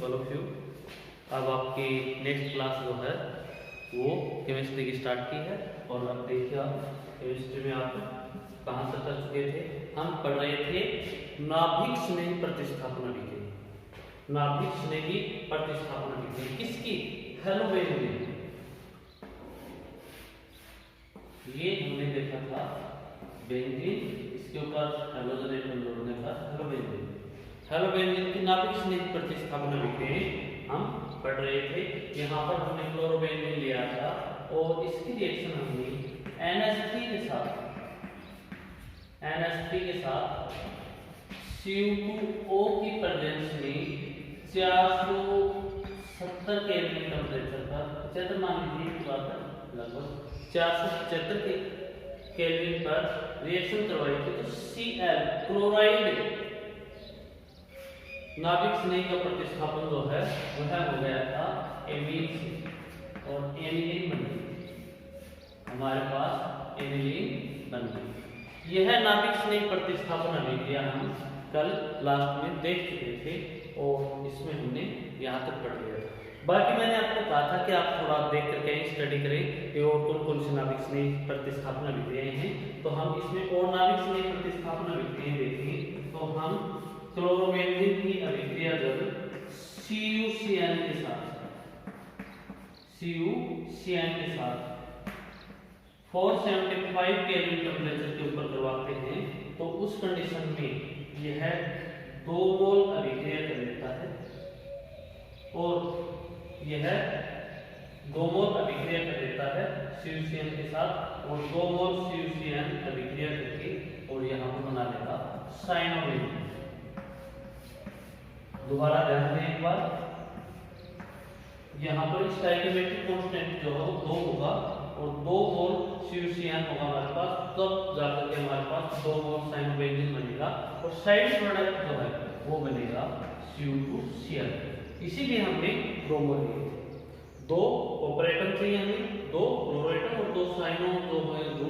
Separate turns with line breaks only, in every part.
All of you. अब आपकी next class जो है वो केमिस्ट्री की स्टार्ट की है और अब देखिए आप केमिस्ट्री में आप कहाँ तक कर चुके थे। हम पढ़ रहे थे नाभिक स्नेही प्रतिस्थापना विधि। नाभिक स्नेही प्रतिस्थापना विधि किसकी? हेलोबेन। ये हमने देखा था बेंजीन, इसके ऊपर हेलोजन एटम जोड़ने का हेलोबेन। हेलोबेन की नाभिक स्नेही प्रतिस्थापना विधि हम पढ़ रहे थे। यहाँ पर हमने क्लोरोबेंजीन लिया था और इसकी रिएक्शन हमने NH3 के साथ Cu2O की प्रेजेंस में 470 केल्विन टेम्परेचर पर 75 मान लीजिए लगभग 475 केल्विन पर रिएक्शन करवाई थी। तो Cl क्लोराइड नाभिक स्नेही का प्रतिस्थापन जो है वह हो गया था एमीन से और एनिलीन बन गई। हमारे पास एनिलीन बन गई। यह नाभिक स्नेही प्रतिस्थापन अभिक्रिया हम कल लास्ट में देख चुके थे और इसमें हमने यहाँ तक पढ़ लिया था। बाकी मैंने आपको कहा था कि आप थोड़ा देख करके स्टडी करें कि और कौन कौन सी नाभिक स्नेही प्रतिस्थापन अभिक्रियाएं हैं। तो हम इसमें और नाभिक स्नेही प्रतिस्थापन अभिक्रियाएं देखें तो हम क्लोरोबेंजीन की अभिक्रिया जब CuCN के साथ 475 केल्विन टेम्परेचर के ऊपर करवाते हैं तो उस कंडीशन में यह 2 मोल अभिक्रिया कर लेता है और यह 2 मोल अभिक्रिया कर लेता है CuCN के साथ और 2 मोल CuCN अभिक्रिया करके और यहाँ पर बना लेगा साइनोबेंजीन। दोबारा ध्यान दें एक बार, यहाँ पर स्टोइकियोमेट्रिक कांस्टेंट जो है वो 2 होगा और 2 मोल CuCN होगा हमारे पास, तब जाकर के हमारे पास 2 मोल साइनोबेंजीन बनेगा और साइड प्रोडक्ट जो है वो बनेगा Cu2Cl। इसीलिए हमने ब्रोमो लिए 2 ऑपरेटन चाहिए हमें, 2 क्लोरोएटम और 2 साइनो जो है वो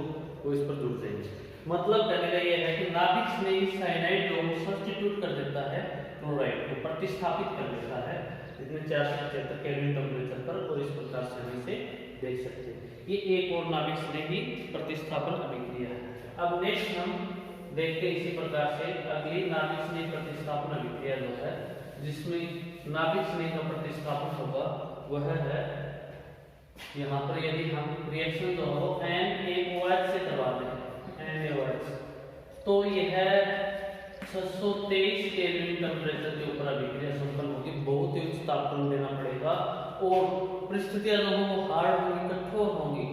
इस पर जुड़ जाएंगे। मतलब कहने का यह है कि नाभिक स्नेही साइनाइड जो सब्स्टिट्यूट कर देता है क्लोराइड को, प्रतिस्थापित कर देता है इतने 475 केल्विन टेम्परेचर पर और इस प्रकार से हम इसे देख सकते हैं। ये एक और नाभिक स्नेही प्रतिस्थापन अभिक्रिया है। अब नेक्स्ट हम देखते हैं इसी प्रकार से अगली नाभिक स्नेही प्रतिस्थापन अभिक्रिया जो है जिसमें नाभिक स्नेही का प्रतिस्थापन होगा वह है यहाँ पर यदि हम रिएक्शन जो हो NaOH से करवाते हैं NaOH तो यह 623 केल्विन टेम्परेचर के ऊपर अभिक्रिया संपन्न होगी। बहुत ही उच्च तापमान देना पड़ेगा और परिस्थितियां जो हो वो हार्ड होंगी, कठोर होंगी।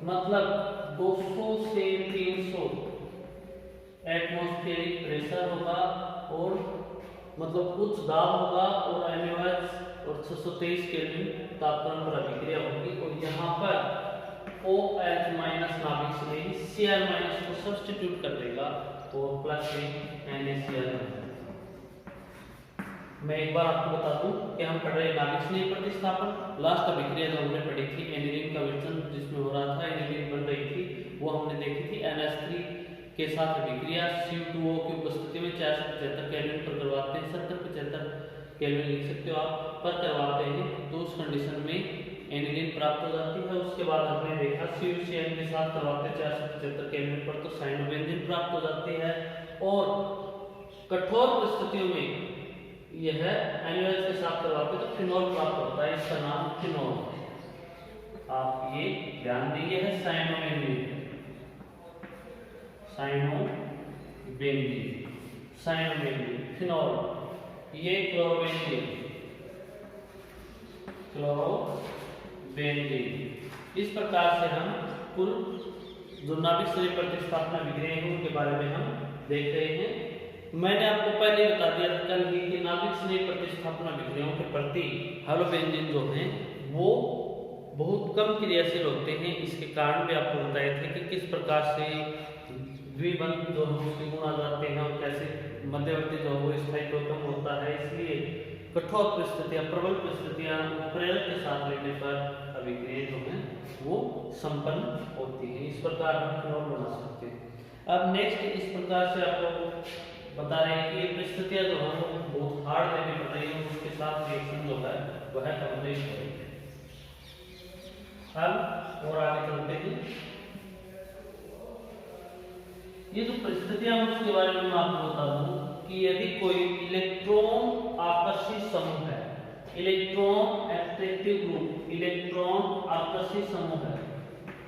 मतलब 200 से 300 एटमॉस्फेरिक प्रेशर होगा और मतलब उच्च दाब होगा और NaOH और 623 केल्विन तापमान पर अभिक्रिया होगी और यहाँ पर OH माइनस नाभिक स्नेही Cl माइनस को सब्स्टिट्यूट कर देगा और प्लस में NaCl। मैं एक बार आपको बता दूं कि हम पढ़ रहे नाभिक स्नेही प्रतिस्थापन। लास्ट अभिक्रिया जो हमने पढ़ी थी एनिलीन का विघटन जिसमें हो रहा था, एनिलीन बन रही थी, वो हमने देखी थी NH3 के साथ अभिक्रिया Cu2O की उपस्थिति में 475 केल्विन पर करवाते हैं, 70-75 केल्विन लिख सकते हो आप, पर करवाते हैं तो उस कंडीशन में एनिलीन प्राप्त हो जाती है। उसके बाद हमने देखा CuCN के साथ करवाते 475 केल्विन पर तो साइनोबेंजीन प्राप्त हो जाती है और कठोर परिस्थितियों में यह NaOH के साथ करवाते तो फिनोल प्राप्त होता है, इसका नाम फिनोल। आप ये ध्यान दीजिए है साइनोबेंजीन फिनोल, ये क्लोरोबेंजीन इस प्रकार से हम कुल जो नाभिक स्नेही प्रतिस्थापना अभिक्रियाएं हैं उनके बारे में हम देख रहे हैं। मैंने आपको पहले बता दिया था कल ही कि नाभिक स्नेही प्रतिस्थापना अभिक्रियाओं के प्रति हेलोबेंजीन जो हैं वो बहुत कम क्रियाशील होते हैं। इसके कारण भी आपको बताए थे कि किस प्रकार से द्विबंध जो है उसके गुण आ जाते हैं और कैसे मध्यवर्ती जो है स्थायित्व कम होता है। इसलिए कठोर परिस्थितियां, प्रबल परिस्थितियां प्रेरक के साथ लेने पर अभिक्रिया जो है वो संपन्न होती है। इस प्रकार हम फिनोल बना सकते हैं। अब नेक्स्ट इस प्रकार से आप लोग बता रहे हैं कि ये परिस्थितियां जो है वो बहुत हार्ड लेनी पड़ रही है, उसके साथ रिएक्शन जो है वह कंप्लीट हो रही है। अब और आगे चलते हैं। ये जो परिस्थितियां हैं उसके बारे में मैं आपको बता दूं कि यदि कोई इलेक्ट्रॉन आकर्षी समूह है, electron attractive group, electron Aakarshi समूह है,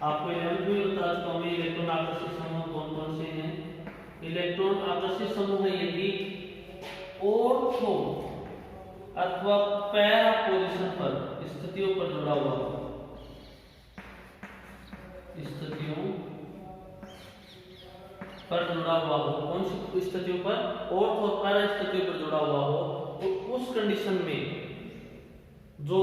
आपको 11th में बता चुका हूं इलेक्ट्रॉन आकर्षी समूह कौन कौन से हैं। इलेक्ट्रॉन आकर्षी समूह है यदि ऑर्थो अथवा पैरा पोजीशन पर स्थितियों पर जुड़ा हुआ हो, स्थितियों पर जुड़ा हुआ हो, कौन सी स्थितियों पर, ऑर्थो और पैरा स्थितियों पर जुड़ा हुआ हो, तो उस कंडीशन में जो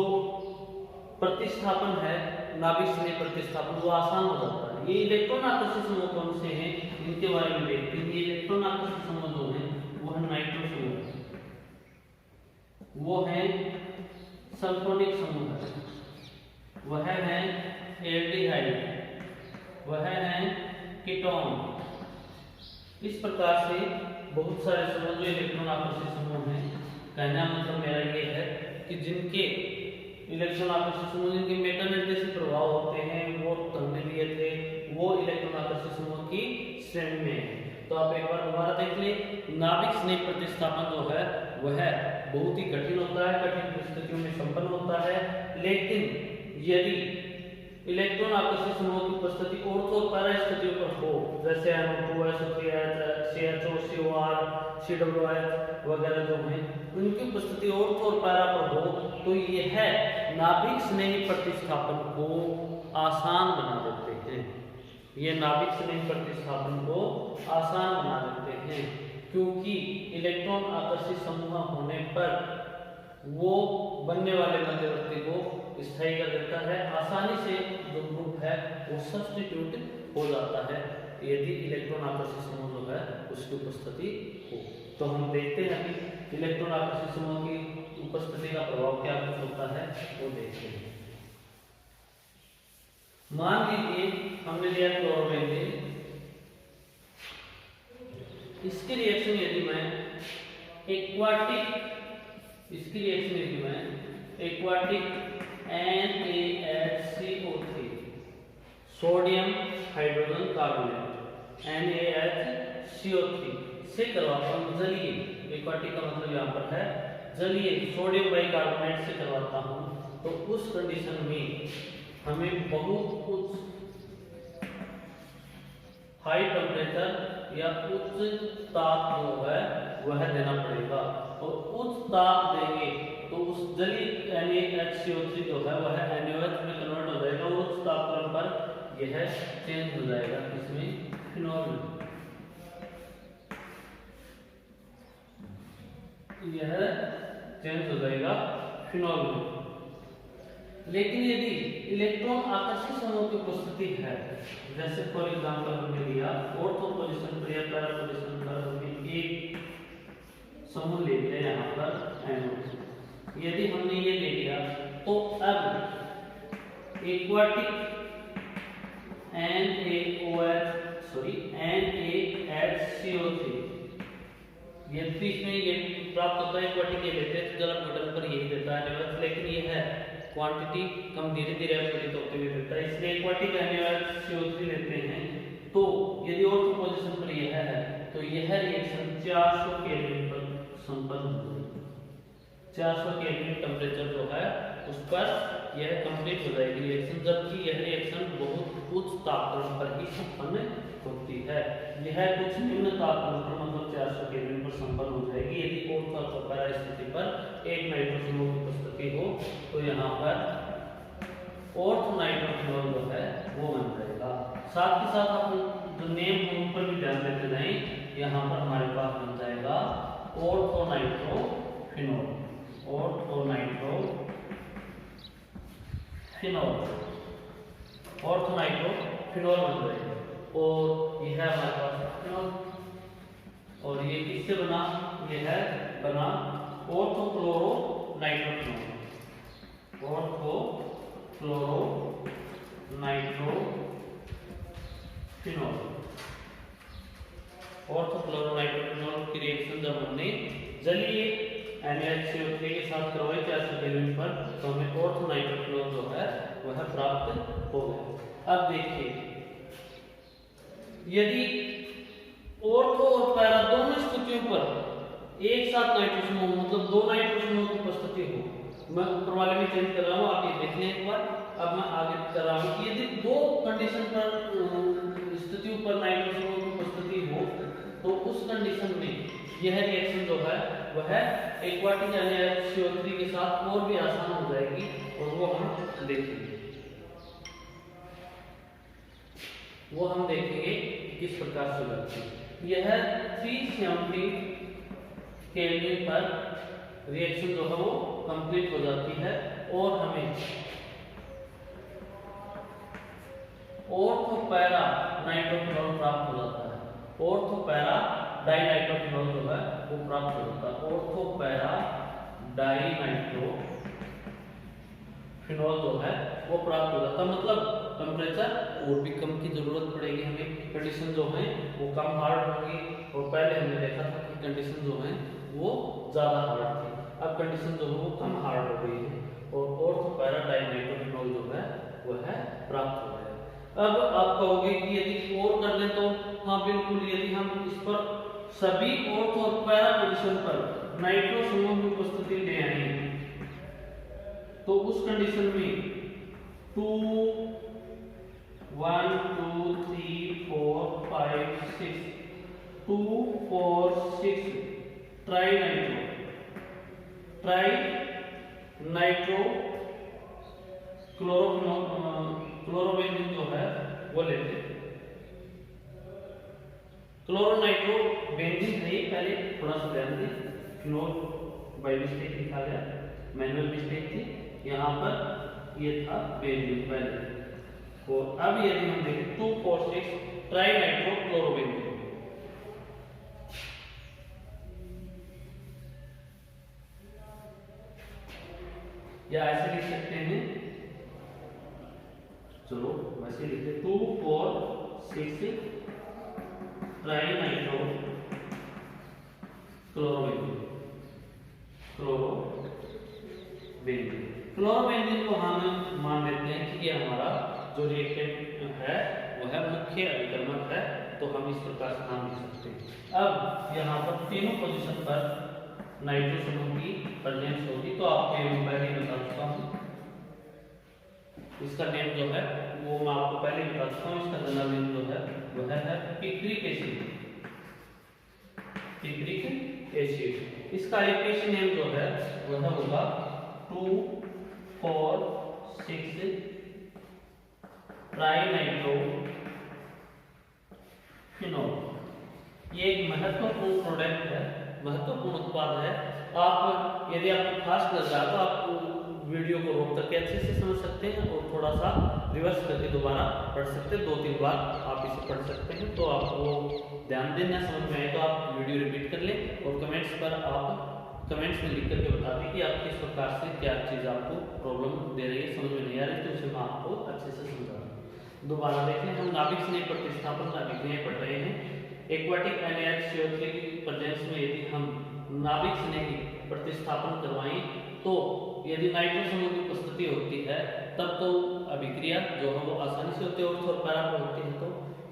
प्रतिस्थापन है, नाभिक स्नेह प्रतिस्थापन, वो आसान हो जाता है। ये इलेक्ट्रॉन आकर्षी समूह कौन से हैं इनके बारे में देखते हैं। ये इलेक्ट्रॉन आकर्षी समूह जो है वो है नाइट्रो समूह, वो है सल्फोनिक समूह है, वह है एल्डिहाइड, वह है कीटोन। इस प्रकार से बहुत सारे समूह जो इलेक्ट्रॉन आकर्षी समूह हैं, कहना मतलब मेरा ये है कि जिनके इलेक्ट्रॉन आकर्षी समूह जिनके मेटानेट जैसे प्रभाव होते हैं वो हमने लिए थे, वो इलेक्ट्रॉन आकर्षी समूह की श्रेणी में है। तो आप एक बार दोबारा देख लें, नाभिक स्नेह प्रतिस्थापन जो है वह बहुत ही कठिन होता है, कठिन परिस्थितियों में संपन्न होता है, लेकिन यदि इलेक्ट्रॉन आकर्षी समूह की उपस्थिति ऑर्थो और पैरा स्थितियों पर हो, जैसे NO2, CH, COR, COOH वगैरह जो हैं उनकी उपस्थिति ऑर्थो और पैरा पर हो, तो यह नाभिक स्नेही प्रतिस्थापन को आसान बना देते हैं। ये नाभिक स्नेही प्रतिस्थापन को आसान बना देते हैं, क्योंकि इलेक्ट्रॉन आकर्षी समूह होने पर वो बनने वाले मध्यवर्ती को स्थायी कर देता है, आसानी से जो ग्रुप है वो सब्स्टिट्यूट हो जाता है यदि इलेक्ट्रॉन आकर्षी समूह जो है उसकी उपस्थिति हो। तो हम देखते हैं कि इलेक्ट्रॉन आकर्षी समूह की उपस्थिति का प्रभाव क्या कुछ होता है वो देखते हैं। मान लीजिए हमने लिया क्लोरोबेंजीन, इसकी रिएक्शन यदि मैं एक्वाटिक, इसकी रिएक्शन यदि मैं aquatic NaHCO3 sodium hydrogen carbonate NaHCO3 से करवाता हूं जलीय, एक्वाटिक का मतलब यहाँ पर है जलीय सोडियम बाइकार्बोनेट से करवाता हूं, तो उस कंडीशन में हमें बहुत उच्च हाई टेम्परेचर या उच्च ताप जो है वह देना पड़ेगा, और उच्च ताप देंगे तो उस जलीय NaHCO3 जो है वह NaOH में कन्वर्ट हो जाएगा, और उच्च तापमान पर यह चेंज हो जाएगा इसमें फिनॉल में, यह चेंज हो जाएगा फिनॉल में। लेकिन यदि इलेक्ट्रॉन आकर्षी समूह की उपस्थिति है, जैसे फॉर एग्जांपल हमने लिया ऑर्थो पोजीशन पर या पैरा पोजीशन पर हमने एक समूह ले लिया यहाँ पर NO, यदि हमने ये ले लिया तो अब एक्वाटिक NaHCO3 ये बीच में ये प्राप्त होता है, एक्वाटिक ये लेते हैं जल अपघटन पर यही देता है NaOH, लेकिन ये है क्वांटिटी कम धीरे धीरे अपघटित होते हुए देता है, इसलिए एक्वाटिक NaOH लेते हैं। तो यदि ऑर्थो पोजीशन पर यह है तो यह रिएक्शन 400 केल्विन पर संपन्न होगी, 400 केल्विन टेम्परेचर जो है उस पर यह कंप्लीट हो जाएगी रिएक्शन, जबकि यह रिएक्शन बहुत उच्च तापमान पर ही संपन्न होती है। यह कुछ निम्न तापमान पर मतलब 400 केल्विन पर संपन्न हो जाएगी यदि ऑर्थो अथवा पैरा स्थिति पर एक नाइट्रोफिनॉल की उपस्थिति हो, तो यहाँ पर ऑर्थो नाइट्रोफिनॉल जो है वो बन जाएगा। साथ ही साथ आप जो नेम है उन पर भी ध्यान देते जाएं, यहाँ पर हमारे पास बन जाएगा ortho nitrophenol, ortho nitrophenol, ortho nitrophenol बन जाएगा, और यह है हमारे पास फिनॉल, और ये किससे बना, ये है बना ortho chloro nitrophenol, ortho chloro nitrophenol. Orthochloronitrophenol की रिएक्शन जब हमने जलीय NaCO3 के साथ करवाई 400 केल्विन पर, तो हमें ऑर्थोनाइट्रोफिनॉल जो है वह प्राप्त हो गया। अब देखिए, यदि ऑर्थो और पैरा दोनों स्थितियों पर एक साथ नाइट्रो समूह, मतलब दो नाइट्रो समूह की उपस्थिति हो, मैं ऊपर वाले में चेंज कर रहा हूँ, आप ये देख लें एक बार। अब मैं आगे कर रहा हूँ कि यदि दो कंडीशन पर स्थितियों पर नाइट्रो समूह की उपस्थिति हो, तो उस कंडीशन में यह रिएक्शन जो है वह एक्वाटिक NaCO3 के साथ और भी आसान हो जाएगी, और वो हम देखेंगे किस प्रकार से होती है। यह 370 केल्विन पर रिएक्शन जो है वो कंप्लीट हो जाती है, और हमें ऑर्थो पैरा नाइट्रोफिनॉल प्राप्त हो जाता है। ऑर्थो पैरा डाइनाइट्रोफिनॉल जो है वो प्राप्त हो जाता है। ऑर्थो पैरा डाइनाइट्रोफिनॉल जो है वो प्राप्त हो जाता है, मतलब टेम्परेचर और भी कम की जरूरत पड़ेगी हमें, कंडीशन जो है वो कम हार्ड होगी, और पहले हमने देखा था कि कंडीशन जो है वो ज्यादा हार्ड थी, अब कंडीशन जो है वो कम हार्ड हो गई है, और ऑर्थो पैरा डाइनाइट्रोफिनॉल जो है वह प्राप्त हो गया। अब आप कहोगे कि यदि और कर लें तो हाँ बिल्कुल, यदि हम इस पर सभी ऑर्थो और पैरा कंडीशन पर नाइट्रो समूह की उपस्थिति ले आएंगे, तो उस कंडीशन में 2 1 2 3 4 5 6 2 4 6 ट्राई नाइट्रो क्लोरोबेंजीन जो है वो लेते हैं। क्लोरोनाइट्रो बेंजीन है, पहले थोड़ा सा ध्यान दें, क्लोर बाय मिस्टेक लिखा गया, मैनुअल मिस्टेक थी, यहाँ पर ये था बेंजीन पहले। और अब यदि हम देखें 2 4 6 ट्राई नाइट्रो क्लोरोबेंजीन, या ऐसे लिख सकते हैं, चलो वैसे लिखते 2 4 6 ट्राई नाइट्रो क्लोरोबेंजीन। क्लोरोबेंजीन को हम मान लेते हैं कि ये हमारा जो रिएक्टेंट है वह मुख्य अभिकर्मक है, तो हम इस प्रकार से नाम लिख सकते हैं। अब यहाँ पर तीनों पोजीशन पर नाइट्रो समूह की प्रेजेंस होगी, तो आपको ये पहले बता देता हूँ, इसका नेम जो है वो मैं आपको पहले बता देता हूँ। इसका जनरल नेम जो है वह है पिक्रिक एसिड, पिक्रिक एसिड। इसका एक्वेशन नेम जो है वह होगा 2 4 6 ट्राई नाइट्रो फिनॉल। ये एक महत्वपूर्ण प्रोडक्ट है, महत्वपूर्ण उत्पाद है। आप यदि आपको फास्ट लग रहा है तो आप वीडियो को रोक करके अच्छे से समझ सकते हैं, और थोड़ा सा रिवर्स करके दोबारा पढ़ सकते हैं, 2-3 बार आप इसे पढ़ सकते हैं। तो आपको ध्यान देना, समझ में आए तो आप वीडियो रिपीट कर लें, और कमेंट्स पर आप कमेंट्स में लिख करके बता दें कि आप किस प्रकार से क्या चीज़ आपको प्रॉब्लम दे रही है, समझ में नहीं आ रही, तो उसे मैं आपको अच्छे से समझा दूँ। दोबारा देख लें, हम नाभिक स्नेह प्रतिस्थापन नाभिक स्नेह पढ़ रहे हैं। एक्वाटिक NaCO3 की प्रेजेंस में यदि हम नाभिक स्नेह की प्रतिस्थापन करवाएं, तो यदि नाइट्रो समूह की उपस्थिति होती है तब तो अभिक्रिया जो है वो आसानी से होती है, ऑर्थो और पैरा पर होती है तो,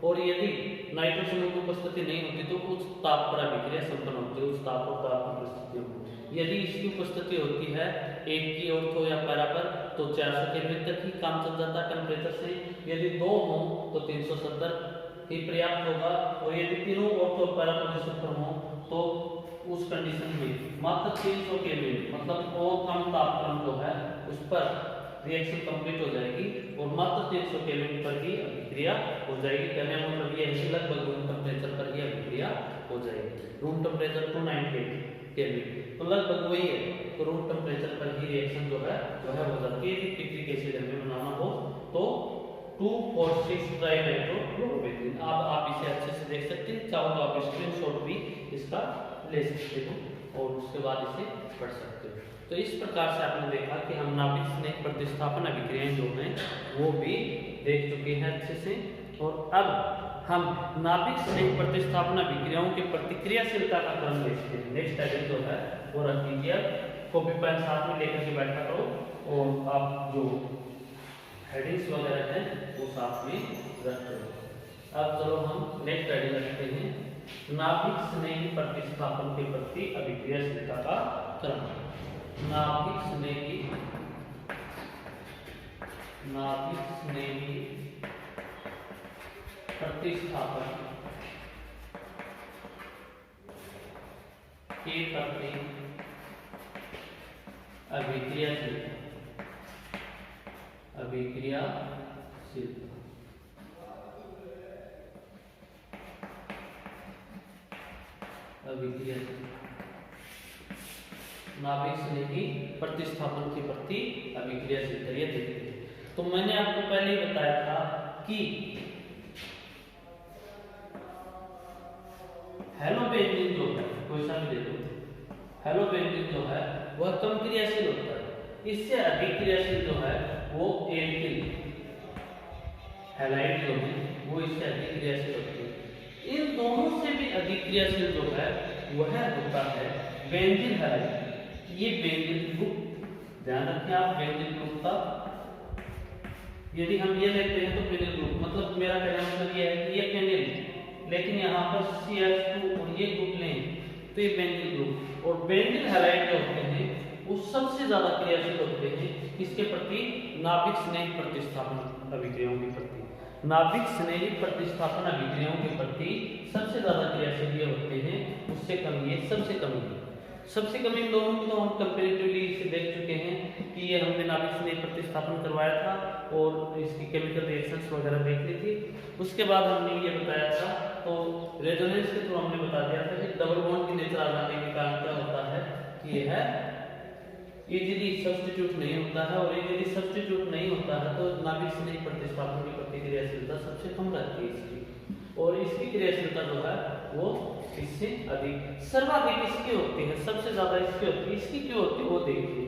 और यदि नाइट्रो समूह की उपस्थिति नहीं होती तो उच्च ताप पर अभिक्रिया संपन्न होती है, उच्च ताप और ताप की परिस्थितियों में। यदि इसकी उपस्थिति होती है एक की ऑर्थो या पैरा पर, तो 400 केल्विन तक ही काम चल जाता है टेम्परेचर से। यदि दो हो तो 370 ही पर्याप्त होगा, और यदि तीनों ऑर्थो और पैरा पोजीशन पर हो तो उस कंडीशन में मात्र 300 केल्विन, मतलब और कम तापमान जो है उस पर रिएक्शन कंप्लीट हो जाएगी, और मात्र 300 केल्विन पर ही अभिक्रिया हो जाएगी। कहने का मतलब ये है कि लगभग रूम टेम्परेचर पर ही अभिक्रिया हो जाएगी। रूम टेम्परेचर 298 केल्विन, तो लगभग वही है, तो रूम टेम्परेचर पर ही रिएक्शन जो है वह हो जाती है। यदि पिक्रिक एसिड हमें बनाना हो तो 2 4 6 ट्राई नाइट्रो क्लोरोबेंजीन। आप इसे अच्छे से देख सकते हैं, चाहो तो आप स्क्रीनशॉट भी इसका ले सकते हो और उसके बाद इसे पढ़ सकते हो। तो इस प्रकार से आपने देखा कि हम नाभिक स्नेह प्रतिस्थापन अभिक्रियाएं जो हैं वो भी देख चुके हैं अच्छे से, और अब हम नाभिक स्नेह प्रतिस्थापन अभिक्रियाओं की प्रतिक्रियाशीलता का क्रम देखते हैं। नेक्स्ट हेडिंग जो है वो रख दीजिए, कॉपी पेन साथ में लेकर के बैठा करो और आप जो हेडिंग्स वगैरह हैं वो साथ में रख दो। अब चलो हम नेक्स्ट हेडिंग रखते हैं, नाभिक स्नेह प्रतिस्थापन के प्रति अभिक्रियाशीलता का क्रम। नाभिक स्नेही प्रतिस्थापन के प्रति अभिक्रियाशीलता नाभिक स्नेही प्रतिस्थापन के प्रति अभिक्रियाशीलता ये देखिए। तो मैंने आपको पहले ही बताया था कि हेलोबेंजीन जो है, क्वेश्चन दे दो, हेलोबेंजीन जो है वह कम क्रियाशील होता है, इससे अधिक क्रियाशील जो है वो एल्किल हैलाइड जो है वो इससे अधिक क्रियाशील होते हैं। इन दोनों से भी अधिक क्रियाशील जो है वह होता है बेंजीन हैलाइड। ये बेंजीन ग्रुप, ध्यान रखें आप, बेंजीन ग्रुप का यदि हम ये लेते हैं तो फेनिल ग्रुप, मतलब मेरा कहना मतलब ये है कि ये फेनिल, लेकिन यहाँ पर CH2 और ये ग्रुप लें तो ये बेंजीन ग्रुप। और बेंजीन हैलाइड जो होते हैं वो सबसे ज्यादा क्रियाशील होते हैं इसके प्रति, नाभिक स्नेह प्रतिस्थापन अभिक्रियाओं के प्रति। नाभिक स्नेह प्रतिस्थापन अभिक्रियाओं के प्रति सबसे ज्यादा क्रियाशील ये होते हैं, उससे कम ये सबसे कम है। सबसे कम इन दोनों को तो हम कंपैरेटिवली इसे देख चुके हैं कि ये हमने नाभिक स्नेह प्रतिस्थापन करवाया था और इसकी केमिकल रिएक्शंस वगैरह देख ली थी। उसके बाद हमने ये बताया था, तो रेजोनेंस के थ्रू हमने बता दिया था कि डबल बॉन्ड की नेचर आ जाने के कारण क्या होता है कि यह इजीली सब्स्टिट्यूट नहीं होता है, और इजीली सब्स्टिट्यूट नहीं होता है तो नाभिक स्नेह प्रतिस्थापन की प्रतिक्रियाशीलता सबसे कम रहती है इसकी, और इसकी क्रियाशीलता जो है वो इससे अधिक, सर्वाधिक इसकी होती है, सबसे ज्यादा इसकी होती है। इसकी क्यों होती है वो देखिए।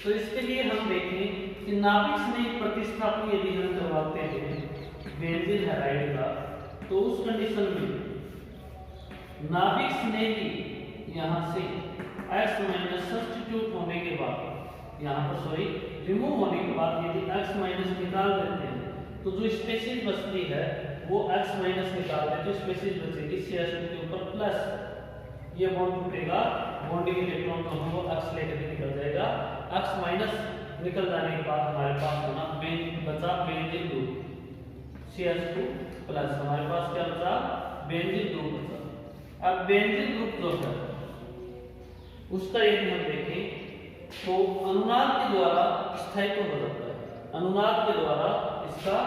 तो इसके लिए हम देखें कि नाभिक स्नेह प्रतिस्थापन यदि हम करवाते हैं बेंजीन हैलाइड का, तो उस कंडीशन में नाभिक स्नेही यहाँ से X माइनस सब्स्टिट्यूट होने के बाद, यहाँ पर सॉरी रिमूव होने के बाद यदि X माइनस निकाल देते हैं तो जो स्पेसीज बचती है वो X माइनस निकाल दे तो स्पेसीज बचेगी CH2 के ऊपर प्लस ये बॉन्ड टूटेगा, बॉन्डिंग इलेक्ट्रॉन जो है वो X लेकर के निकल जाएगा। X माइनस निकल जाने के बाद हमारे पास होना बचा बेंजीन ग्रुप CH2 प्लस, हमारे पास क्या बचा बेंजीन ग्रुप बचा। अब बेंजीन ग्रुप जो है उसका यदि हम देखें तो अनुनाद के द्वारा स्थायित्व हो जाता है, अनुनाद के द्वारा इसका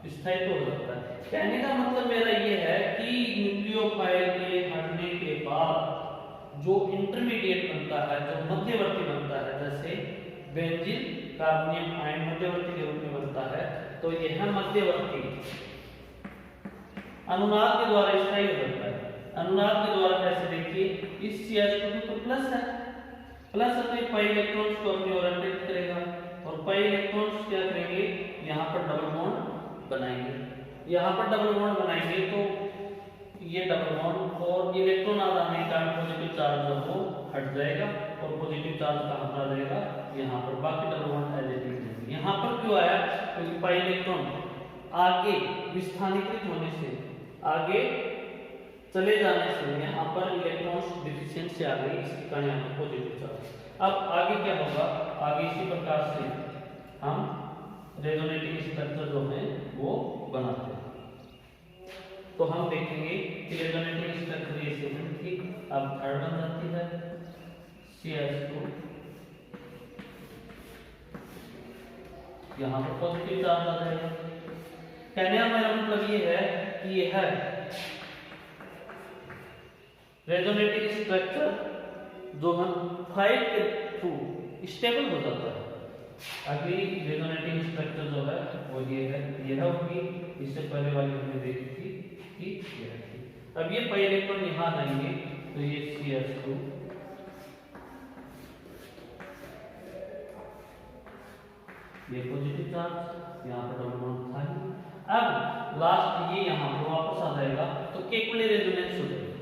स्थायित्व हो जाता है। कहने का मतलब मेरा ये है कि न्यूक्लियोफाइल के हटने के बाद जो इंटरमीडिएट बनता है, जो मध्यवर्ती बनता है, जैसे बेंजीन कार्बोनियम आयन मध्यवर्ती के रूप में बनता है, तो यह मध्यवर्ती अनुनाद के द्वारा स्थायी हो जाता है। अनुनाद के द्वारा कैसे देखिए, इस CH2 तो प्लस है, प्लस है तो ये पाई इलेक्ट्रॉन्स को अपनी ओर अट्रैक्ट करेगा, और पाई इलेक्ट्रॉन्स क्या करेंगे यहाँ पर डबल बॉन्ड बनाएंगे, यहाँ पर डबल बॉन्ड बनाएंगे तो ये डबल बॉन्ड और इलेक्ट्रॉन आ जाने के कारण पॉजिटिव चार्ज जो हो हट जाएगा, और पॉजिटिव चार्ज कहाँ पर आ जाएगा यहाँ पर, बाकी double bond as it is रहेंगे। यहाँ पर क्यों आया, क्योंकि पाई इलेक्ट्रॉन आगे विस्थानीकृत होने से, आगे चले जाने से यहाँ पर इलेक्ट्रॉन्स डिफिशिएंसी आ गई, इसके कारण यहाँ पर पॉजिटिव चार्ज। अब आगे क्या होगा, आगे इसी प्रकार से हम रेजोनेटिंग स्ट्रक्चर जो है वो बनाते हैं। तो हम देखेंगे कि रेजोनेटिंग स्ट्रक्चर ये सेकंड थी, अब थर्ड बन जाती है CH2, यहाँ पर पॉजिटिव चार्ज आ जाएगा। कहने का मेरा मतलब ये है कि यह है रेजोनेटिंग स्ट्रक्चर जो हम फाइट के थ्रू स्टेबल हो जाता है। अगली रेजोनेटिंग स्ट्रक्चर जो है वो ये है, यह होगी, इससे पहले वाली हमने देखी थी कि यह थी। अब ये पाई इलेक्ट्रॉन यहाँ आएंगे तो ये CH2, ये पॉजिटिव चार्ज, यहाँ पर डबल बॉन्ड था ही, अब लास्ट ये यहाँ पर वापस आ जाएगा तो केकुले रेजोनेंस हो जाएगा।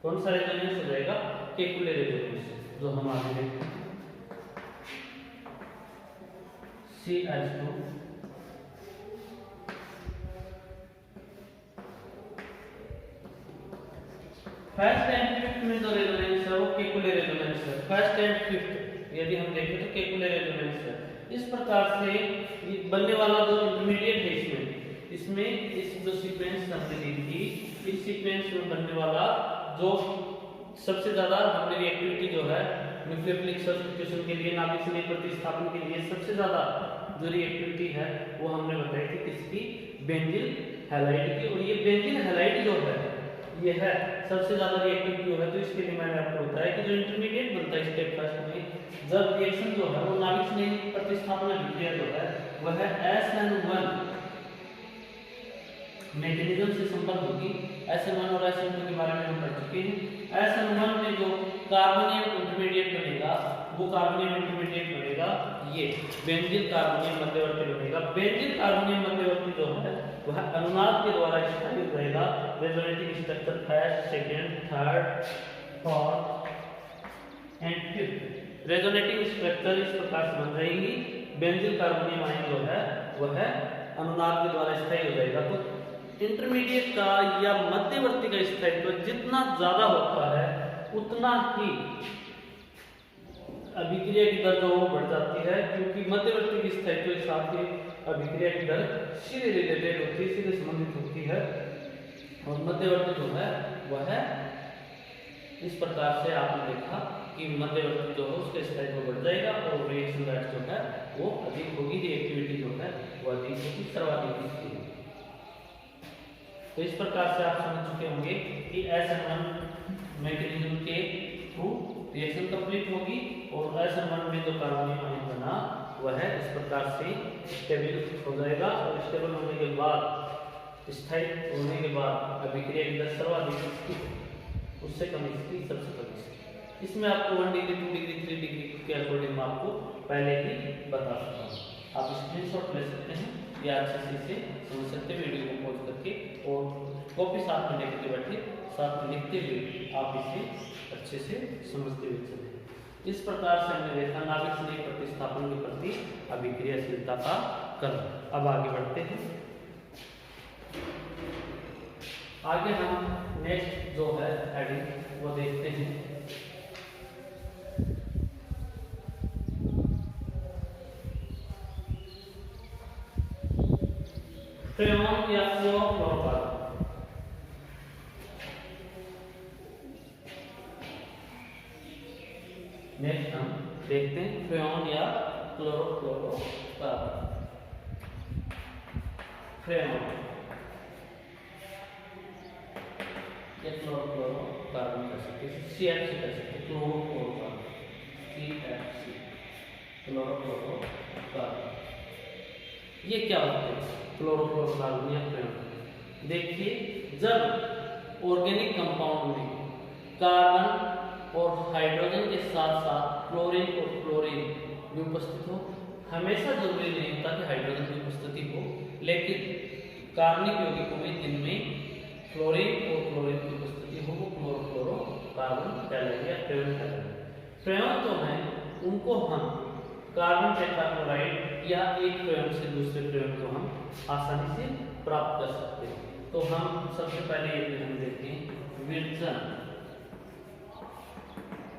कौन सा रेजोनेंस हो जाएगा? केकुले रेजोनेंस, जो हम आगे देखते हैं। CH2 फर्स्ट एंड फिफ्थ में जो रेजोनेंस है वो केकुले रेजोनेंस है। फर्स्ट एंड फिफ्थ यदि हम देखें तो केकुले रेजोनेंस है। इस प्रकार से बनने वाला जो इंटरमीडिएट है इसमें इस जो सीक्वेंस हमने दी थी, इस सीक्वेंस में बनने वाला जो सबसे ज्यादा हमने रिएक्टिविटी जो है न्यूक्लियोफिलिक सब्स्टिट्यूशन के लिए, नाभिक स्नेह प्रतिस्थापन के लिए सबसे ज्यादा जो रिएक्टिविटी है वो हमने बताई थी किसकी? बेंजील हैलाइड की। और ये बेंजील हैलाइड जो है ये है सबसे ज्यादा रिएक्टिव जो है। तो इसके लिए मैंने आपको बताया कि जो इंटरमीडिएट बनता है स्टेप फर्स्ट में, जब रिएक्शन जो है वो नाभिक स्नेह प्रतिस्थापन अभिक्रिया जो है वह SN1 मैकेनिज्म से संपन्न होगी। SN1 और SN2 के बारे में हम पढ़ चुके हैं। SN1 में जो कार्बोनियम इंटरमीडिएट बनेगा वो कार्बोनियम इंटरमीडिएट बनेगा ये बेंजील कार्बोनियम मध्यवर्ती बनेगा। बेंजील कार्बोनियम मध्यवर्ती जो है वह अनुनाद के द्वारा स्थापित रहेगा। Resonating structure first, second, third, fourth and fifth. Resonating structure इस प्रकार से बन जाएंगी। बेंजील कार्बोनियम आयन जो है वह अनुनाद के द्वारा स्थायी हो जाएगा। तो इंटरमीडिएट का या मध्यवर्ती का स्थायित्व जितना ज्यादा होता है उतना ही अभिक्रिया की दर जो बढ़ जाती है, क्योंकि मध्यवर्ती की स्थायित्व के साथ ही अभिक्रिया की दर सीधे रिलेटेड होती है, सीधे संबंधित होती है। और मध्यवर्ती जो है वह इस प्रकार से आपने देखा कि मध्यवर्ती जो है उसका स्थायित्व बढ़ जाएगा और रिएक्शन रेट जो है वो अधिक होगी, रिएक्टिविटी जो है वो अधिक होगी, सर्वाधिक होगी। तो इस प्रकार से आप समझ चुके होंगे कि SN1 मैकेनिज्म के थ्रू रिएक्शन कंप्लीट होगी और SN1 में जो कार्बोनियम आयन बना वह इस प्रकार से स्टेबल हो जाएगा। और स्टेबल होने के बाद, स्थायी होने के बाद अभिक्रिया की दर सर्वाधिक, उससे कम इसकी सबसे कम। इसमें आपको 1 डिग्री, 2 डिग्री, 3 डिग्री के अकॉर्डिंग आपको पहले ही बता सकता हूँ। आप स्क्रीनशॉट ले सकते हैं या अच्छे से समझ सकते हैं वीडियो को पॉज करके, और कॉपी साथ में लेकर बैठे, साथ में लिखते हुए आप इसे अच्छे से समझते हुए चलें। इस प्रकार से हमने देखा नाभिक स्नेह प्रतिस्थापन के प्रति अभिक्रियाशीलता का कर्व। अब आगे बढ़ते हैं। आगे हम नेक्स्ट जो है हेडिंग वो देखते हैं। फ्रेऑन या क्लोरोफ्लोरोकार्बन। नेक्स्ट हम देखते हैं फ्रेऑन या क्लोरोफ्लोरोकार्बन। फ्रेऑन या क्लोरोफ्लोरोकार्बन कर सकते हैं, CH कर सकते हैं, क्लोरोफ्लोरोकार्बन, CH, क्लोरोफ्लोरोकार्बन। ये क्या होता है क्लोरोफ्लोरोकार्बन या फ्रेऑन? देखिए, जब ऑर्गेनिक कंपाउंड में कार्बन और हाइड्रोजन के साथ साथ क्लोरीन और फ्लोरीन भी उपस्थित हो, हमेशा जरूरी नहीं होता कि हाइड्रोजन की उपस्थिति हो, लेकिन कार्बनिक यौगिकों में जिनमें फ्लोरीन और क्लोरीन की उपस्थिति हो वो क्लोरोफ्लोरोकार्बन कहलाएंगे या फ्रेऑन कहलाएंगे। फ्रेऑन जो है उनको हम कार्बन टेट्राक्लोराइड या एक फ्रेऑन से दूसरे फ्रेऑन को हम आसानी से प्राप्त कर सकते हैं। तो हम सबसे पहले ये हम देखते हैं विरचन।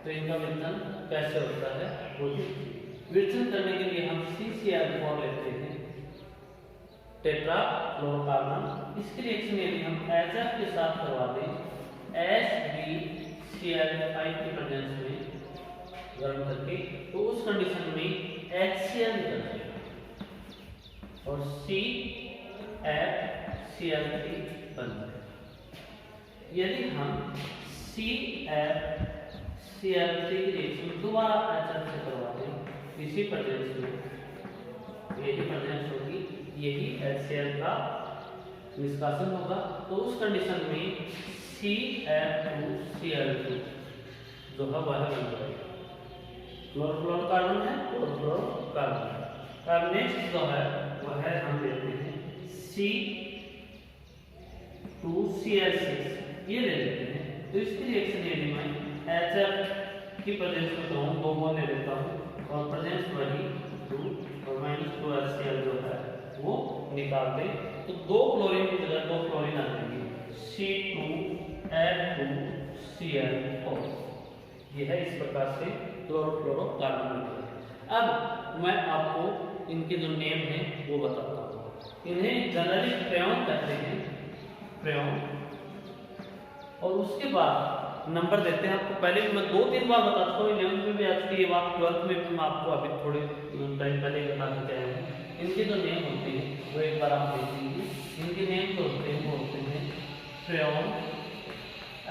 तो इनका विरचन कैसे होता है वो देखिए। विरचन करने के लिए हम CCl4 लेते हैं, टेट्राक्लोरोकार्बन। इसके रिएक्शन यदि हम HF के साथ करवा दें, HbCl5 के प्रेजेंस में गर्म करके, तो उस कंडीशन में HCl निकल जाएगा और CFCl3 बन जाएगा। यदि हम CFCl3 की रिएक्शन दोबारा HF से करवा दें इसी प्रेजेंस में, यही प्रेजेंस होगी, यही HCl का निष्कासन होगा, तो उस कंडीशन में CF2Cl2 जो है वह बन जाएगा। क्लोरोफ्लोरोकार्बन है, क्लोरोफ्लोरोकार्बन। अब नेक्स्ट जो है वह है हम लेते हैं C2Cl6 ये ले लेते हैं। तो इसकी रिएक्शन ये मैं HF की प्रेजेंस में कहूँ 2 मोल ले लेता हूँ और प्रेजेंस वही 2 और -2HCl जो है वो निकाल दे। तो 2 क्लोरीन की जगह 2 क्लोरीन आ जाएंगे C2H2Cl4। ये है इस प्रकार से क्लोरोफ्लोरोकार्बन निकला। अब मैं आपको इनके जो नेम हैं वो बताता हूँ। इन्हें जनरली फ्रेऑन कहते हैं, फ्रेऑन। और उसके बाद नंबर देते हैं आपको। पहले भी मैं 2-3 बार बताता हूँ, 11th में भी आज की बात, 12th में भी मैं आपको अभी थोड़े टाइम पहले बता के आया हूँ। इनके जो नेम होते हैं वो एक बार आप देखेंगे। इनके नेम जो होते हैं वो होते हैं फ्रेऑन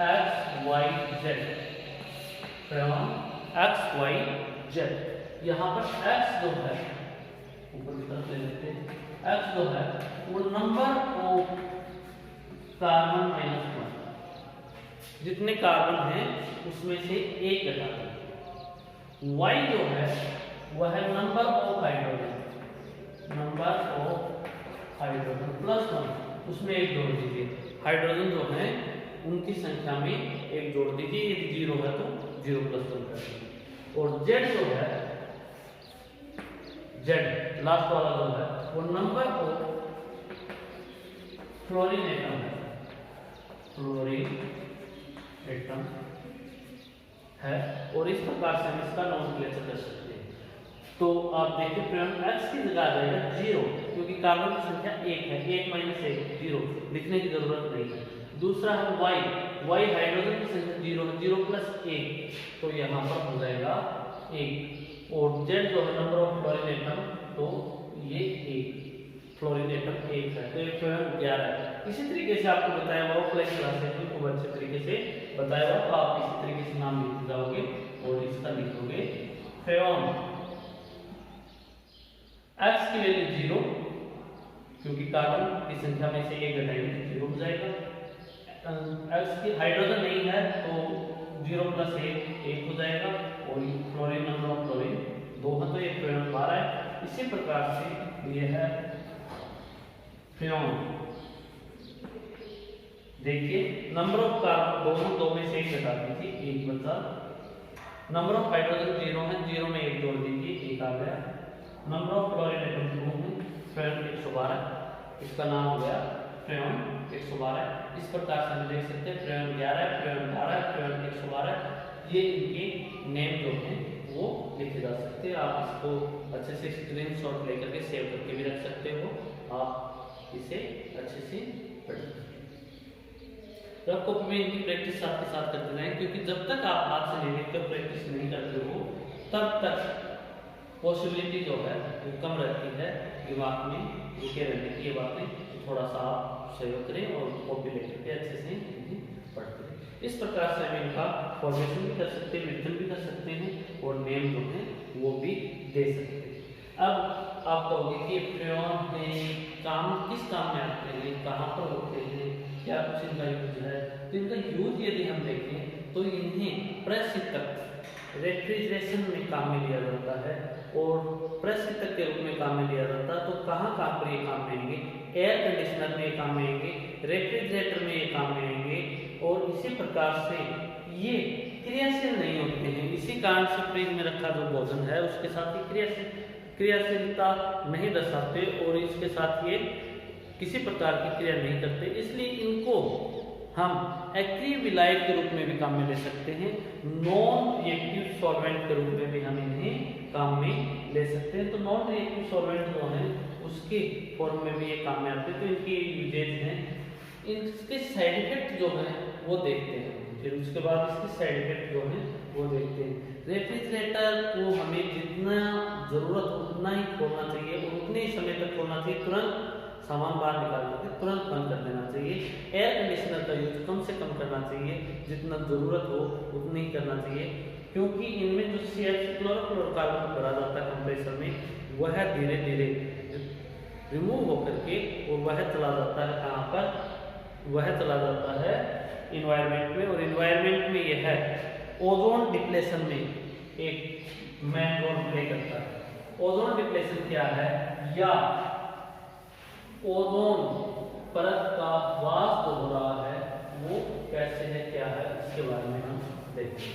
XYZ, फ्रेऑन XYZ। यहाँ पर X जो है ऊपर की तरफ ले लेते हैं, X जो है वो नंबर ऑफ कार्बन -1, जितने कार्बन हैं उसमें से एक घटा दें। Y जो है वह है number of hydrogen, number of hydrogen +1, उसमें एक जोड़ दीजिए। हाइड्रोजन जो है उनकी संख्या में एक जोड़ दीजिए, यदि 0 है तो 0 + 1 कर दीजिए। और Z जो है, Z लास्ट वाला जो है वो नंबर ऑफ फ्लोरीन एटम है, फ्लोरीन एटम है। और इस प्रकार से हम इसका नोमेनक्लेचर कर सकते हैं। तो आप देखिए फ्रेंड X की जगह आ जाएगा 0, क्योंकि कार्बन की संख्या 1 है, 1 - 1 0, लिखने की जरूरत नहीं है। दूसरा है Y हाइड्रोजन की संख्या 0 है, 0 + 1, तो यहाँ पर हो जाएगा 1। और Z जो है नंबर ऑफ फ्लोरीन एटम, तो ये 1 फ्लोरीन एटम 1 है, तो ये फ्रेंड 11 है। इसी तरीके से आपको बताया हुआ फ्लैश क्लासेस में खूब अच्छे तरीके से बताया हुआ, तो आप इसी तरीके से नाम लिख जाओगे और इसका लिखोगे फ्रेऑन। X की वैल्यू 0, क्योंकि कार्बन की संख्या में से 1 घटाएंगे तो 0 हो जाएगा। X की हाइड्रोजन नहीं है तो 0 + 1 हो जाएगा। और फ्लोरीन नंबर ऑफ फ्लोरीन 2 है, तो ये फ्रेऑन 12 है। इसी प्रकार से ये है फ्रेऑन। देखिए नंबर ऑफ कार्बन 2 में से 1 घटा दीजिए, 1 बचा। नंबर ऑफ हाइड्रोजन 0 है, 0 में 1 जोड़ दीजिए, 1 आ गया। नंबर ऑफ फ्लोरीन एटम 2 है, फ्रेऑन 112, इसका नाम हो गया फ्रेऑन 112। इस प्रकार से हम देख सकते हैं फ्रेऑन 11 है, फ्रेऑन 12 है, फ्रेऑन 112। ये इनके नेम जो हैं वो लिखे जा सकते हैं। आप इसको अच्छे से स्क्रीनशॉट लेकर के सेव करके भी रख सकते हो, आप इसे अच्छे से पढ़ सकते हैं। रफ कॉपी में इनकी प्रैक्टिस आपके साथ करते रहें, क्योंकि जब तक आप हाथ से नहीं लिखते, प्रैक्टिस नहीं करते हो, तब तक पॉसिबिलिटी जो है वो कम रहती है दिमाग में रुके रहने की। ये बातें थोड़ा सा आप सहयोग करें और कॉपी लेकर के अच्छे से इन्हें पढ़ते हैं। इस प्रकार से हम इनका फॉर्मेशन भी कर सकते हैं, वितरण भी कर सकते हैं और नेम जो है वो भी दे सकते हैं। अब आप कहोगे कि फ्रेऑन है, काम किस काम में आते हैं, कहाँ पर होते हैं, क्या कुछ इनका यूज है? तो इनका यूज यदि हम देखें तो इन्हें प्रशीतक, रेफ्रिजरेशन में काम में लिया जाता है और प्रशीतक के रूप में काम में लिया जाता है। तो कहाँ पर ये काम में आएंगे? एयर कंडीशनर में ये काम में आएंगे, रेफ्रिजरेटर में ये काम में आएंगे। और इसी प्रकार से ये क्रियाशील नहीं होते हैं, इसी कारण से फ्रिज में रखा जो भोजन है उसके साथ ही क्रियाशीलता नहीं दर्शाते और इसके साथ ये किसी प्रकार की क्रिया नहीं करते। इसलिए इनको हम एक्रिविलाइट के रूप में भी काम में ले सकते हैं, नॉन रिएक्टिव सॉल्वेंट के रूप में भी हम इन्हें काम में ले सकते हैं। तो नॉन रिएक्टिव सॉल्वेंट जो है उसके फॉर्म में भी ये काम में आते हैं। तो इनकी यूजेज हैं, इसके साइड इफेक्ट जो है वो देखते हैं, फिर उसके बाद इसके साइड इफेक्ट जो है वो देखते हैं। रेफ्रिजरेटर को हमें जितना जरूरत उतना ही खोलना चाहिए और उतने ही समय तक खोलना चाहिए, तुरंत सामान बाहर निकाल करके तुरंत बंद कर देना चाहिए। एयर कंडीशनर का यूज कम से कम करना चाहिए, जितना जरूरत हो उतनी ही करना चाहिए, क्योंकि इनमें जो CH क्लोरोफ्लोरोकार्बन भरा जाता है कंप्रेसर में, वह धीरे धीरे रिमूव होकर के और वह चला जाता है कहाँ पर? वह चला जाता है इन्वायरमेंट में। और इन्वायरमेंट में यह है ओजोन डिप्लेशन में एक मेन रोल प्ले करता है। ओजोन डिप्लेशन क्या है? या ओजोन परत का वाष्प हो रहा है वो कैसे है, क्या है, इसके बारे में हम देखेंगे।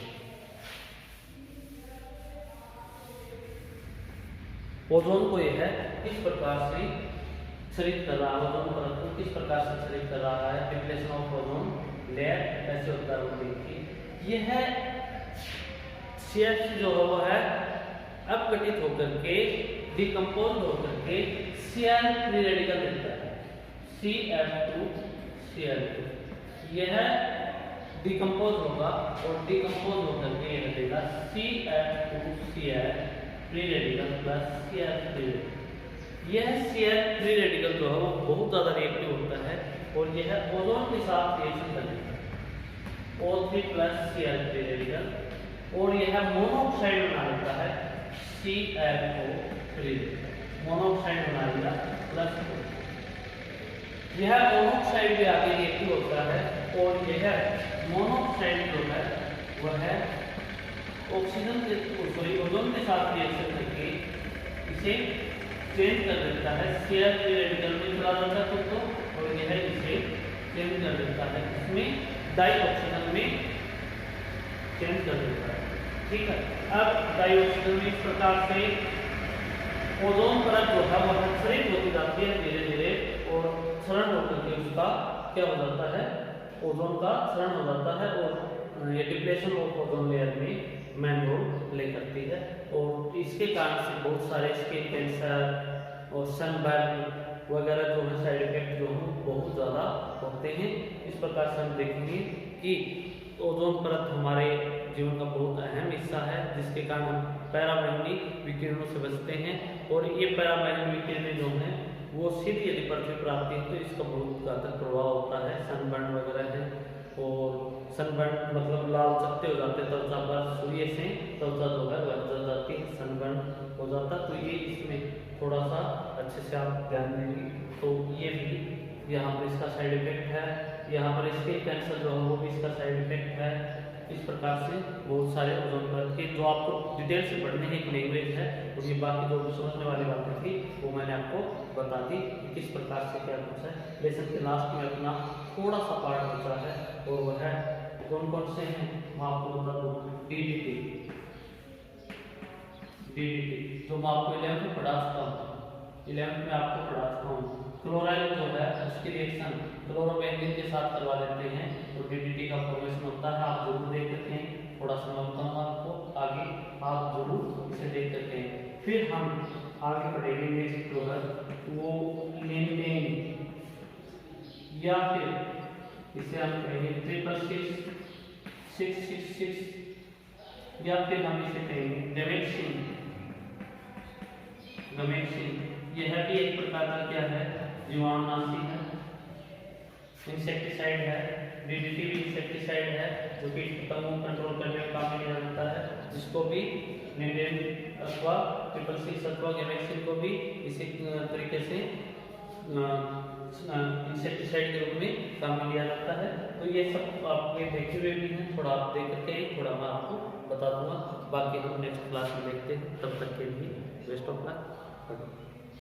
ओजोन को यह है किस प्रकार से क्षरित कर रहा है, ओजोन परत को किस प्रकार से क्षरित कर रहा है, डिप्लेशन ऑफ ओजोन लेयर कैसे होता है वो देखिए। यह CF जो है वो है अपघटित होकर के डिकम्पोज होकर के Cl फ्री रेडिकल देता है, CF2Cl2। यह डिकम्पोज होगा और डिकम्पोज होकर के यह देगा CF2Cl free radical plus Cl free radical. यह Cl फ्री रेडिकल जो है वो बहुत ज्यादा रिएक्टिव होता है और यह ओजोन के साथ रिएक्शन करेगा, O3 plus Cl free radical, और यह मोनोऑक्साइड बना लेता है CFO फ्री रेडिकल, मोनोऑक्साइड बना लेगा प्लस। यह मोनोऑक्साइड भी आगे रिएक्टिव होता है और यह मोनोऑक्साइड जो है वह है ऑक्सीजन के ओजोन के साथ रिएक्शन करके इसे चेंज कर देता है, Cl फ्री रेडिकल में चला जाता है तो और यह इसे चेंज कर देता है, इसमें डाई ऑक्सीजन में चेंज कर देता है। ठीक है, अब डाई ऑक्सीजन में इस प्रकार से ओजोन परत जो है वह क्षरित होती जाती है धीरे धीरे और क्षरण होकर के उसका क्या हो जाता है, ओजोन का क्षरण हो जाता है और ये डिप्लेशन ऑफ ओजोन लेयर में मेन रोल प्ले करती है। और इसके कारण से बहुत सारे स्किन कैंसर और सनबर्न वगैरह जो है साइड इफेक्ट जो है बहुत ज़्यादा होते हैं। इस प्रकार से हम देखेंगे कि ओजोन परत हमारे जीवन का बहुत अहम हिस्सा है जिसके कारण हम पैराबैंगनी विकिरणों से बचते हैं और ये पैराबैंगनी विकिरणें जो हैं वो सीधी यदि पृथ्वी पर आती है तो इसका बहुत घातक प्रभाव होता है, सनबर्न वगैरह है। और सनबर्न मतलब लाल चकते हो जाते हैं त्वचा पर, सूर्य से त्वचा जो है वह जल जाती है, सनबर्न हो जाता है। तो ये इसमें थोड़ा सा अच्छे से आप ध्यान देंगे तो ये भी यहाँ पर इसका साइड इफेक्ट है, यहाँ पर स्किन कैंसर जो है वो भी इसका साइड इफेक्ट है। इस प्रकार से बहुत सारे ओजोन परत के जो आपको डिटेल से पढ़ने की एक लैंग्वेज है और ये बाकी जो समझने वाली बातें थी वो मैंने आपको बता दी कि किस प्रकार से क्या कुछ है। लेसन के लास्ट में अपना थोड़ा सा पार्ट बचा है और वह है कौन कौन से हैं मैं आपको बता दूँ। DDT जो मैं आपको 11th में पढ़ा चुका हूँ, 11th में आपको पढ़ा चुका हूँ। क्लोराइड जो है उसकी रिएक्शन क्लोरोबेंजीन के साथ करवा देते हैं तो DDT का फॉर्मेशन होता है। आप जरूर देख सकते हैं, थोड़ा सा मैं बताऊंगा आपको आगे, आप जरूर इसे देख सकते हैं। फिर हम आगे पढ़ेंगे नेक्स्ट जो है वो लिंडेन या फिर इसे हम कहेंगे 666 या फिर हम इसे कहेंगे गमेक्सिन। यह भी एक प्रकार का क्या है, जीवाणुनाशी है, इंसेक्टिसाइड है। DDT भी इंसेक्टिसाइड है जो कीट पतंगों को कंट्रोल करने में काम लिया जाता है, जिसको भी लिंडेन अथवा 666 अथवा गैमेक्सिन को भी इसी तरीके से इंसेक्टिसाइड के रूप में काम में लिया जाता है। तो ये सब आपके देखे हुए भी हैं, थोड़ा आप देख करके थोड़ा मैं आपको बता दूंगा, बाकी हम नेक्स्ट क्लास में देखते हैं। तब तक के लिए बेस्ट ऑफ लक।